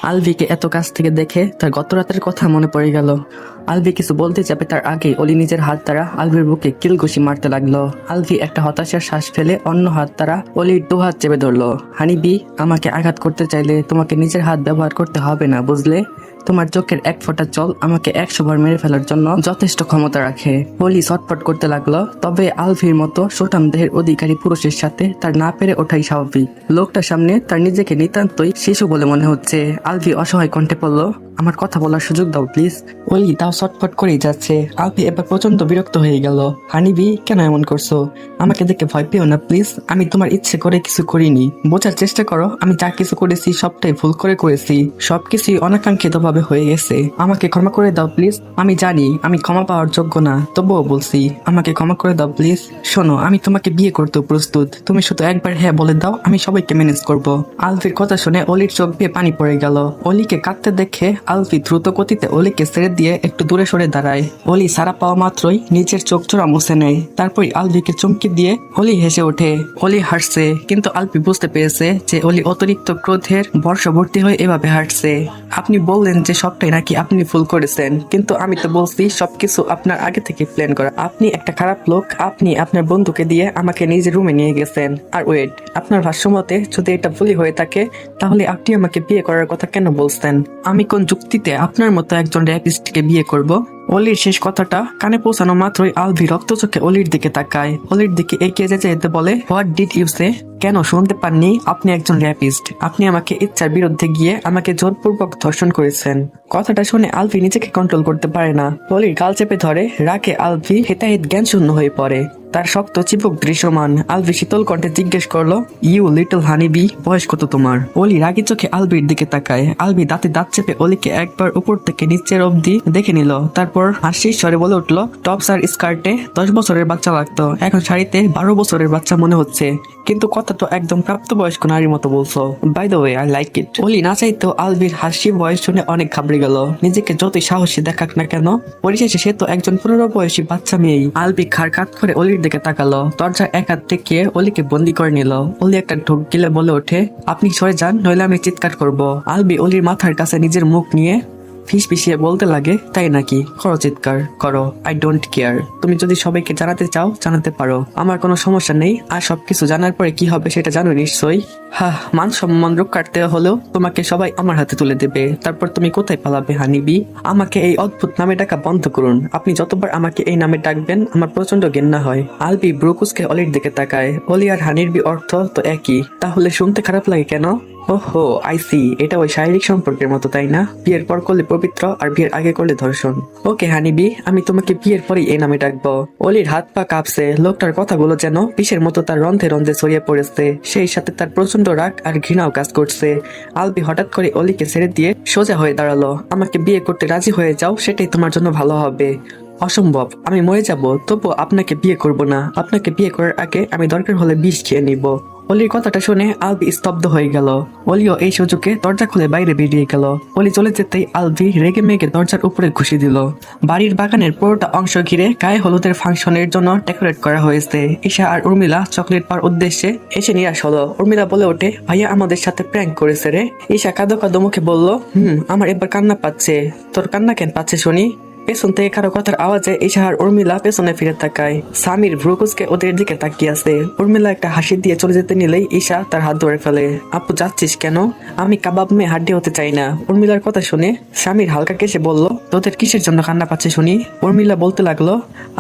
আলভিকে এত কাছ থেকে দেখে তার গত রাতের কথা মনে পড়ে গেল। আলভি কিছু বলতে যাবে তার আগে অলি নিজের হাত দ্বারা আলভির বুকে কিলঘুষি মারতে লাগলো। আলভি একটা হতাশার শ্বাস ফেলে অন্য হাত দ্বারা অলির দু হাত চেপে ধরলো। হানিবি, আমাকে আঘাত করতে চাইলে তোমাকে নিজের হাত ব্যবহার করতে হবে না, বুঝলে? তোমার চোখের এক ফোঁটা জল আমাকে 100 বার মেরে ফেলার জন্য যথেষ্ট ক্ষমতা রাখে। অলি ছটফট করতে লাগলো। তবে আলভির মতো সুঠাম দেহের অধিকারী পুরুষের সাথে তার না পেরে ওঠাই স্বাভাবিক। লোকটার সামনে তার নিজেকে নিতান্তই শিশু বলে মনে হচ্ছে। আলভি অসহায় কণ্ঠে বলল, আমার কথা বলার সুযোগ দাও প্লিজ। অলি তাও ছটফট করেই যাচ্ছে। আলভি এবার প্রচন্ড বিরক্ত হয়ে গেল। হানিবি, কেন এমন করছো? আমাকে দেখে ভয় পেও না প্লিজ। আমি তোমার ইচ্ছে করে কিছু করিনি। বোঝার চেষ্টা করো, আমি যা কিছু করেছি সবটাই ভুল করে করেছি। সবকিছুই অনাকাঙ্ক্ষিত ভাবে হয়ে গেছে। আমাকে ক্ষমা করে দাও প্লিজ। আমি জানি আমি ক্ষমা পাওয়ার যোগ্য না, তবুও বলছি আমাকে ক্ষমা করে দাও প্লিজ। শোনো, আমি তোমাকে বিয়ে করতে প্রস্তুত। তুমি শুধু একবার হ্যাঁ বলে দাও, আমি সবাইকে ম্যানেজ করব। আলভির কথা শুনে অলির চোখ দিয়ে পানি পড়ে গেল। অলিকে কাঁদতে দেখে আলভি দ্রুত গতিতে অলিকে ছেড়ে দিয়ে একটু দূরে সরে দাঁড়ায়। অলি সারা পাওয়া মাত্রই নিচের চোখ জোড়া মুছে নেয়। তারপর আলভিকে চমকে দিয়ে অলি হেসে ওঠে। অলি হাসছে, কিন্তু আলভি বুঝতে পেরেছে যে অলি অতিরিক্ত ক্রোধের বর্ষবর্তী হয়ে এভাবে হাঁটছে। আপনি বললেন যে সবটাই নাকি আপনি ভুল করেছেন, কিন্তু আমি তো বলছি সবকিছু আপনার আগে থেকে প্ল্যান করা। আপনি একটা খারাপ লোক। আপনি আপনার বন্ধুকে দিয়ে আমাকে নিজের রুমে নিয়ে গেছেন। আর ওয়েট, আপনার ভাষ্যমতে যদি এটা ভুলই হয়ে থাকে, তাহলে আপনি আমাকে বিয়ে করার কথা কেন বলছেন? আমি কোন যুক্তিতে আপনার মতো একজন র্যাপিস্টকে বিয়ে করব? অলির শেষ কথাটা কানে পৌঁছানো মাত্রই আলভি রক্ত চোখে অলির দিকে তাকায়। অলির দিকে এগিয়ে যেতে বলে, হোয়াট ডিড ইউ সে? কেন শুনতে পাননি? আপনি একজন র্যাপিস্ট। আপনি আমাকে ইচ্ছার বিরুদ্ধে গিয়ে আমাকে জোরপূর্বক ধর্ষণ করেছেন। কথাটা শুনে আলভি নিজেকে কন্ট্রোল করতে পারে না। অলির গাল চেপে ধরে। রাগে আলভি হেতাহিত জ্ঞান শূন্য হয়ে পড়ে। তার শক্ত চিবুক দৃশ্যমান। আলভি শীতল কণ্ঠে জিজ্ঞেস করলো, ইউ লিটল হানিবি, বয়স কত তোমার? অলি রাগি চোখে আলভির দিকে তাকায়। আলভি দাঁতে দাঁত চেপে অলিকে একবার উপর থেকে নিচের অব্দি দেখে নিল। তারপর হাসির স্বরে বলে উঠলো, টপস আর স্কার্টে 10 বছরের বাচ্চা লাগতো, এখন শাড়িতে 12 বছরের বাচ্চা মনে হচ্ছে। কিন্তু কথা তো একদম প্রাপ্তবয়স্ক নারীর মতো বলছো। By the way, I like it. অলি না চাইতেও আলভির হাসি বয়স শুনে অনেক ঘাবড়ে গেল। নিজেকে যতই সাহসী দেখাক না কেন, পরিশেষে সে তো একজন 15 বয়সী বাচ্চা মেয়েই। আলভি খাড় কাত করে অলির দিকে তাকালো। দরজা এক হাত টেকিয়ে অলিকে বন্দি করে নিল। অলি একটা ঢোক গিলে বলে ওঠে, আপনি সরে যান, নইলে আমি চিৎকার করব। আলভি অলির মাথার কাছে নিজের মুখ নিয়ে ফিসফিসিয়ে বলতে লাগে, তাই নাকি? করো, চিৎকার করো, আই ডোন্ট কেয়ার। তুমি যদি সবাইকে জানাতে চাও জানাতে পারো, আমার কোনো সমস্যা নেই। আর সবকিছু জানার পরে কি হবে সেটা জানো নিশ্চয়ই। মান সম্মান রোগ কাটতে হলেও তোমাকে সবাই আমার হাতে তুলে দেবে। তারপর তুমি কোথায় পালাবে হানিবি? আমাকে এই অদ্ভুত নামে ডাকা বন্ধ করুন। আপনি যতবার আমাকে এই নামে ডাকবেন আমার প্রচন্ড ঘেন্না হয়। আলবি ব্রুকুসকে অলির দিকে তাকায়। অলি আর হানিবি অর্থ তো একই, তাহলে শুনতে খারাপ লাগে কেন? ওহো, আইসি, এটা ওই শারীরিক সম্পর্কের মতো, তাই না? বিয়ের পর করলে পবিত্র, আর বিয়ের আগে করলে ধর্ষণ। ওকে হানিবি, আমি তোমাকে বিয়ের পরই এই নামে ডাকবো। অলির হাত পা কাঁপছে। লোকটার কথাগুলো যেন বিষের মতো তার রন্ধে রন্ধে ছড়িয়ে পড়েছে। সেই সাথে তার প্রচন্ড রাগ আর ঘৃণাও কাজ করছে। আলবি হঠাৎ করে অলিকে ছেড়ে দিয়ে সোজা হয়ে দাঁড়ালো। আমাকে বিয়ে করতে রাজি হয়ে যাও, সেটাই তোমার জন্য ভালো হবে। অসম্ভব, আমি মরে যাব, তবু আপনাকে বিয়ে করব না। আপনাকে বিয়ে করার আগে আমি দরকার হলে বিষ খেয়ে নিব। অলির কথাটা শুনে আলবি স্তব্ধ হয়ে গেল। অলিও এই সুযোগে দরজা খুলে বাইরে বেরিয়ে গেল। অলি চলে যেতেই আলবি রেগে মেগে দরজার উপরে ঘুষি দিল। বাড়ির বাগানের পুরোটা অংশ ঘিরে গায়ে হলুদের ফাংশনের জন্য ডেকোরেট করা হয়েছে। ঈশা আর উর্মিলা চকলেট পাওয়ার উদ্দেশ্যে এসে নিরাশ হলো। উর্মিলা বলে ওঠে, ভাইয়া আমাদের সাথে প্র্যাঙ্ক করেছে রে। ঈশা কাঁদো কাঁদো মুখে বলল, আমার এবার কান্না পাচ্ছে। তোর কান্না কেন পাচ্ছে শুনি? পেছন থেকে কারো কথার আওয়াজে ঈশা আর উর্মিলা পেছনে ফিরে তাকায়। সামির ভ্রুকুচকে ওদের দিকে তাকিয়ে আছে। উর্মিলা একটা হাসি দিয়ে চলে যেতে নিলেই ঈশা তার হাত ধরে ফেলে। আপু, যাচ্ছিস কেন? আমি কাবাব মেয়ে হাড্ডি হতে চাই না। উর্মিলার কথা শুনে সামির হালকা কেসে বলল, তোদের কিসের জন্য কান্না পাচ্ছে শুনি? উর্মিলা বলতে লাগলো,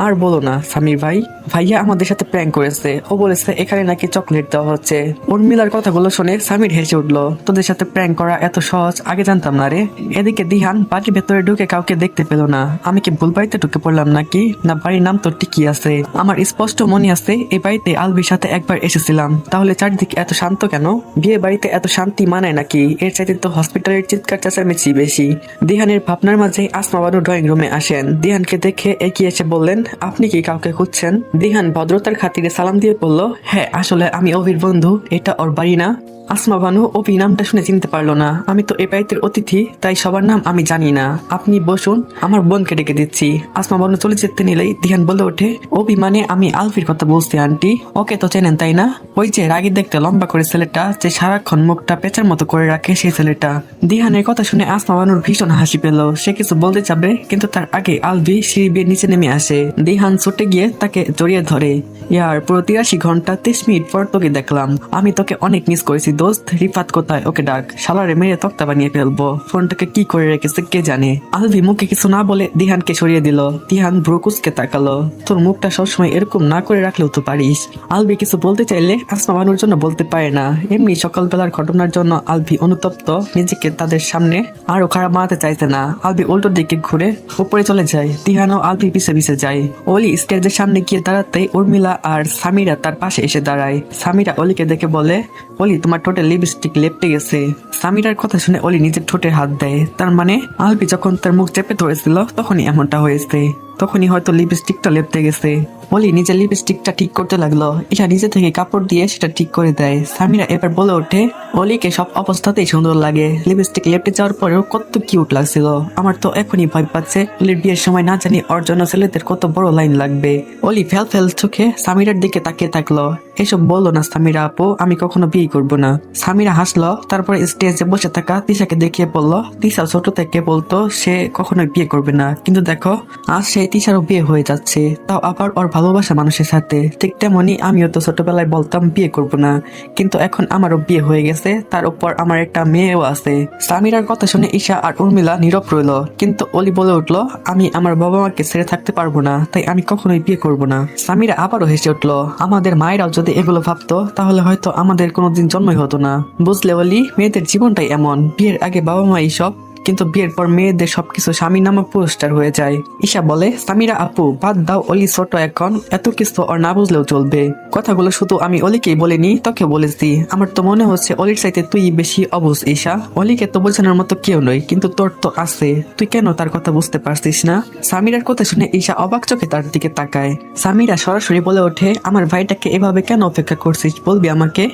আর বলো না সামির ভাই, ভাইয়া আমাদের সাথে প্র্যাঙ্ক করেছে। ও বলেছে এখানে নাকি চকলেট দেওয়া হচ্ছে। উর্মিলার কথাগুলো শুনে সামির হেসে উঠলো। তোদের সাথে প্র্যাঙ্ক করা এত সহজ, আগে জানতাম না রে। এদিকে দিহান বাড়ির ভেতরে ঢুকে কাউকে দেখতে পেল না। আমি কি ভুল বাড়িতে ঢুকে পড়লাম নাকি? না, বাড়ির নাম তো ঠিকই আছে। আমার স্পষ্ট মনে আছে এই বাড়িতে আলবির সাথে একবার এসেছিলাম। তাহলে চারদিকে এত শান্ত কেন? বিয়ে বাড়িতে এত শান্তি মানায় নাকি? এর চাইতে তো হসপিটালের চিৎকার চেঁচামেচি বেশি। দিহানের ভাবনার মাঝে আসমা বানু ড্রয়িং রুমে আসেন। দিহানকে দেখে এগিয়ে এসে বললেন, আপনি কি কাউকে খুঁজছেন? দিহান ভদ্রতার খাতিরে সালাম দিয়ে বলল, হ্যাঁ, আসলে আমি অভির বন্ধু। এটা ওর বাড়ি না? আসমা বানু অপি নামটা শুনে চিনতে পারলো না। আমি তো এ বাড়িতে অতিথি, তাই সবার নাম আমি জানি না। আপনি বসুন, আমার বোনকে ডেকে দিচ্ছি। আসমা বানু চলে যেতে নিলেই দিহান বলে ওঠে, অপি মানে আমি আলফির কথা বলছি আন্টি। ওকে তো চেনেন তাই না? ওই যে রাগী দেখতে লম্বা করে ছেলেটা, যে সারাক্ষণ মুখটা পেঁচার মতো করে রাখে, সেই ছেলেটা। দিহানের কথা শুনে আসমা বানুর ভীষণ হাসি পেল। সে কিছু বলতে চাবে, কিন্তু তার আগে আলভি সিঁড়ি বেয়ে নিচে নেমে আসে। দিহান ছুটে গিয়ে তাকে জড়িয়ে ধরে। ইয়ার পুরো 83 ঘন্টা 30 মিনিট পর তোকে দেখলাম। আমি তোকে অনেক মিস করেছি দোস্ত। রিফাত কোথায়? ওকে ডাক, শালারে মেরে তক্তা বানিয়ে ফেলবো। ফোনটাকে কি করে রেখেছে কে জানে। আলভি মুখে কিছু না বলে দিহানকে সরিয়ে দিল। দিহান ভ্রুকুচকে তাকালো। তোর মুখটা সবসময় এরকম না করে রাখলেও তো পারিস। আলভি কিছু বলতে চাইলে আসমা বানুর জন্য বলতে পারে না। এমনি সকালবেলার ঘটনার জন্য আলভি অনুতপ্ত। নিজেকে তাদের সামনে আরো খারাপ বানাতে চাইছে না। আলভি উল্টো দিকে ঘুরে উপরে চলে যায়। দিহানও আলভি পিছে পিছে যায়। অলি স্টেজের সামনে গিয়ে দাঁড়াতে উর্মিলা আর সামিরা তার পাশে এসে দাঁড়ায়। সামিরা অলিকে দেখে বলে, অলি তোমার ঠোঁটে লিপস্টিক লেপটে গেছে। সামিরার কথা শুনে অলি নিজের ঠোঁটে হাত দেয়। তার মানে আলভি যখন তার মুখ চেপে ধরেছিল তখনই এমনটা হয়েছে। তখনই হয়তো লিপস্টিকটা লেপটে গেছে। অলি নিজের লিপস্টিকটা ঠিক করতে লাগলো। এটা নিজে থেকে কাপড় দিয়ে সেটা ঠিক করে দেয়। সামিরা এবার বলে ওঠে, অলিকে সব অবস্থাতেই সুন্দর লাগে। লিপস্টিক লেপটে যাওয়ার পরেও কত কিউট লাগছিল। আমার তো এখনই ভয় পাচ্ছে অলির বিয়ের সময় না জানি ওর জন্য ছেলেদের কত বড় লাইন লাগবে। অলি ফেল ফেল চোখে সামিরার দিকে তাকিয়ে থাকলো। এসব বললো না সামিরা আপু, আমি কখনো বিয়ে করবো না। সামিরা হাসলো। তারপরে স্টেজে বসে থাকা তিশাকে দেখিয়ে বললো, তিশা ছোট থেকে বলতো সে কখনোই বিয়ে করবে না, কিন্তু দেখো আজ সে তিশারও বিয়ে হয়ে যাচ্ছে, তাও আবার ওর ভালোবাসা মানুষের সাথে। ঠিক তেমনি আমিও তো ছোটবেলায় বলতাম বিয়ে করব না, কিন্তু এখন আমারও বিয়ে হয়ে গেছে, তার উপর আমার একটা মেয়েও আছে। সামিরার কথা শুনে ঈশা আর উর্মিলা নীরব রইল, কিন্তু অলি বলে উঠলো, আমি আমার বাবা মাকে ছেড়ে থাকতে পারবো না, তাই আমি কখনোই বিয়ে করব না। সামিরা আবারও হেসে উঠলো। আমাদের মায়েরাও যদি এগুলো ভাবতো তাহলে হয়তো আমাদের কোনোদিন জন্মই হতো না। বুঝলে অলি, মেয়েদের জীবনটাই এমন। বিয়ের আগে বাবা মা সব, কিন্তু বিয়ের পর মেয়েদের সবকিছু স্বামী নামক পুরস্কার হয়ে যায়। ঈশা বলে, সামিরা আপু বাদ দাও, অলি ছোট এখন, এত কিছু ওর না বুঝলেও চলবে। কথাগুলো শুধু আমি অলিকেই বলিনি, তোকে বলেছি। আমার তো মনে হচ্ছে অলির চাইতে তুই বেশি অবুঝ ঈশা। অলিকে তো বোঝানোর মতো কেউ নয়, কিন্তু তোর তো আছে, তুই কেন তার কথা বুঝতে পারছিস না? সামিরার কথা শুনে ঈশা অবাক চোখে তার দিকে তাকায়। সামিরা সরাসরি বলে ওঠে, আমার ভাইটাকে এভাবে কেন অপেক্ষা করছিস বলবি আমাকে?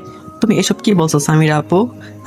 তুমি এসব কি বলছো সামিরা আপু?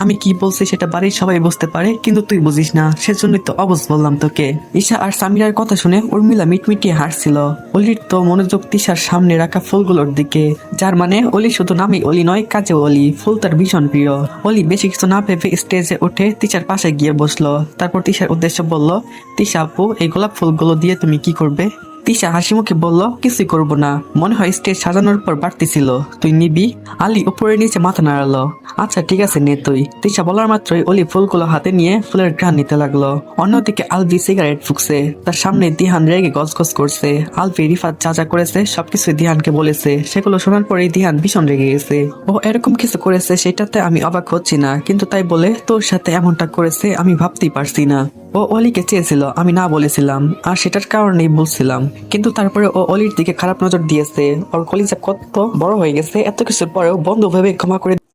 আমি কি বলছি সেটা বাড়ির সবাই বুঝতে পারে, কিন্তু তুই বুঝিস না, সেজন্যই তো অবশ্য বললাম তোকে। ঈশা আর সামিরার কথা শুনে উর্মিলা মিটমিটিয়ে হাসছিল। অলির তো মনোযোগ তিশার সামনে রাখা ফুলগুলোর দিকে, যার মানে অলি শুধু নামে অলি নয়, কাজে অলি। ফুল তার ভীষণ প্রিয়। অলি বেশি কিছু না ভেবে স্টেজে উঠে তিশার পাশে গিয়ে বসলো। তারপর তিশার উদ্দেশ্যে বলল, তিশা আপু এই গোলাপ ফুলগুলো দিয়ে তুমি কি করবে? তিশা হাসি মুখে বলল, কিছুই করবো না, মনে হয় স্টেজ সাজানোর পর বাড়তি ছিল, তুই নিবি? আলী উপরে নিচে মাথা নাড়ালো। আচ্ছা ঠিক আছে নে তুই। তিশা বলার মাত্রই অলি ফুলগুলো হাতে নিয়ে ফুলের ঘ্রাণ নিতে লাগলো। অন্যদিকে আলভি সিগারেট ফুঁকছে। তার সামনে দিহান রেগে গজগজ করছে। আলভি রিফাত যা যা করেছে সবকিছু দিহানকে বলেছে। সেগুলো শোনার পরেই দিহান ভীষণ রেগে গেছে। ও এরকম কিছু করেছে সেটাতে আমি অবাক হচ্ছি না, কিন্তু তাই বলে তোর সাথে এমনটা করেছে আমি ভাবতেই পারছি না। ও অলিকে চেয়েছিল, আমি না বলেছিলাম, আর সেটার কারণেই বলছিলাম, কিন্তু তারপরে ও অলির দিকে খারাপ নজর দিয়েছে। ওর কলিজা কত বড় হয়ে গেছে, এত কিছুর পরেও বন্ধু ভেবে ক্ষমা করে